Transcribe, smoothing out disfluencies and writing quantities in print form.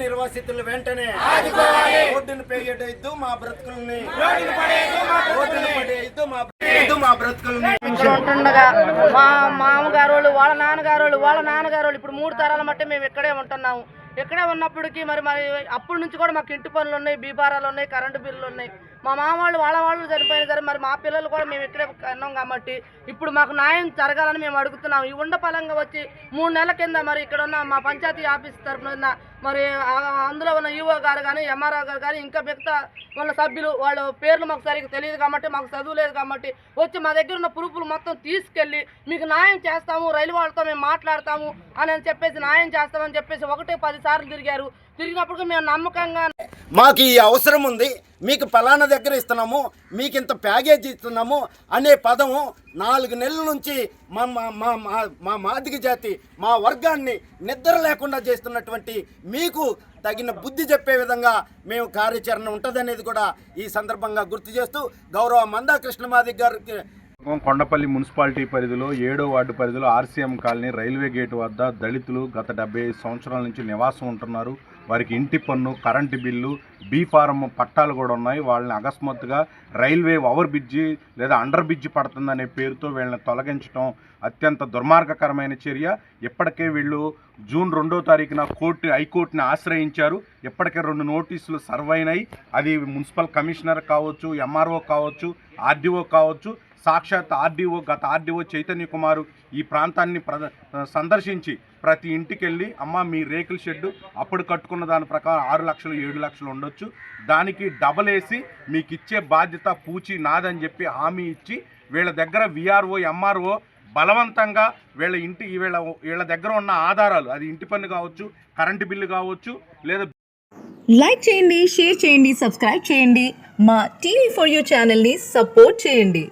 నిర్వాసితులు వెంటనే రోడ్డును పేయడైద్దు మా బ్రతుకుల్ని, రోడ్డును పడేయద్దు మా బ్రతుకుల్ని. ఇక్కడ ఉంటుండగా మా మామగారు వాళ్ళ నాన్నగారు ఇప్పుడు 3 తరాల మట్టి మేము ఇక్కడే ఉంటున్నాము. ఇక్కడే ఉన్నప్పటికీ మరి అప్పటి నుంచి కూడా మాకు ఇంటి పనులు ఉన్నాయి, బీబారాలు ఉన్నాయి, కరెంటు బిల్లులు ఉన్నాయి. మా మామ వాళ్ళు చనిపోయిన సరే మరి మా పిల్లలు కూడా మేము ఇక్కడే ఉన్నాం కాబట్టి ఇప్పుడు మాకు న్యాయం జరగాలని మేము అడుగుతున్నాం. ఈ ఉండపలంగా వచ్చి 3 నెలల కింద మరి ఇక్కడ ఉన్న మా పంచాయతీ ఆఫీస్ తరఫున మరి అందులో ఉన్న ఈఓ గారు కానీ ఎంఆర్ఓ గారు కానీ ఇంకా మిగతా వాళ్ళ సభ్యులు వాళ్ళ పేర్లు మాకు సరిగ్గా తెలియదు కాబట్టి, మాకు చదువు లేదు కాబట్టి వచ్చి మా దగ్గర ఉన్న ప్రూఫ్లు మొత్తం తీసుకెళ్ళి మీకు న్యాయం చేస్తాము, రైలు వాళ్ళతో మేము మాట్లాడతాము అని చెప్పేసి న్యాయం చేస్తామని చెప్పేసి 1-10 సార్లు తిరిగినప్పుడు మేము నమ్మకంగా మాకు ఈ అవసరం ఉంది, మీకు పలానా దగ్గర ఇస్తున్నాము, మీకు ఇంత ప్యాకేజ్ ఇస్తున్నాము అనే పదము 4 నెలల నుంచి మా మాదిగ జాతి మా వర్గాన్ని నిద్ర లేకుండా చేస్తున్నటువంటి మీకు తగిన బుద్ధి చెప్పే విధంగా మేము కార్యాచరణ ఉంటుందనేది కూడా ఈ సందర్భంగా గుర్తు చేస్తూ గౌరవ మందా కృష్ణమాదిగ గారికి కొండపల్లి మున్సిపాలిటీ పరిధిలో 7వ వార్డు పరిధిలో ఆర్సీఎం కాలనీ రైల్వే గేటు వద్ద దళితులు గత 75 సంవత్సరాల నుంచి నివాసం ఉంటున్నారు. వారికి ఇంటి పన్ను, కరెంటు బిల్లు, బీ ఫారం పట్టాలు కూడా ఉన్నాయి. వాళ్ళని అకస్మాత్తుగా రైల్వే ఓవర్ బ్రిడ్జి లేదా అండర్ బ్రిడ్జి పడుతుందనే పేరుతో వీళ్ళని తొలగించడం అత్యంత దుర్మార్గకరమైన చర్య. ఇప్పటికే వీళ్ళు జూన్ 2వ తారీఖున హైకోర్టుని ఆశ్రయించారు. ఇప్పటికే 2 నోటీసులు సర్వ్ అయినాయి. అది మున్సిపల్ కమిషనర్ కావచ్చు, ఎంఆర్ఓ కావచ్చు, ఆర్డీఓ కావచ్చు. సాక్షాత్ గత ఆర్డీఓ చైతన్య కుమారు ఈ ప్రాంతాన్ని సందర్శించి ప్రతి ఇంటికి వెళ్ళి అమ్మ మీ రేకుల షెడ్డు అప్పుడు కట్టుకున్న దాని ప్రకారం 6 లక్షలు 7 లక్షలు ఉండొచ్చు, దానికి డబల్ వేసి మీకు ఇచ్చే బాధ్యత పూచి నాదని చెప్పి హామీ ఇచ్చి వీళ్ళ దగ్గర విఆర్ఓ ఎంఆర్ఓ బలవంతంగా వీళ్ళ దగ్గర ఉన్న ఆధారాలు, అది ఇంటి పన్ను కావచ్చు, కరెంటు బిల్లు కావచ్చు, లేదా లైక్ చేయండి, షేర్ చేయండి, సబ్స్క్రైబ్ చేయండి. మా టీవీ4యూ ఛానల్ని సపోర్ట్ చేయండి.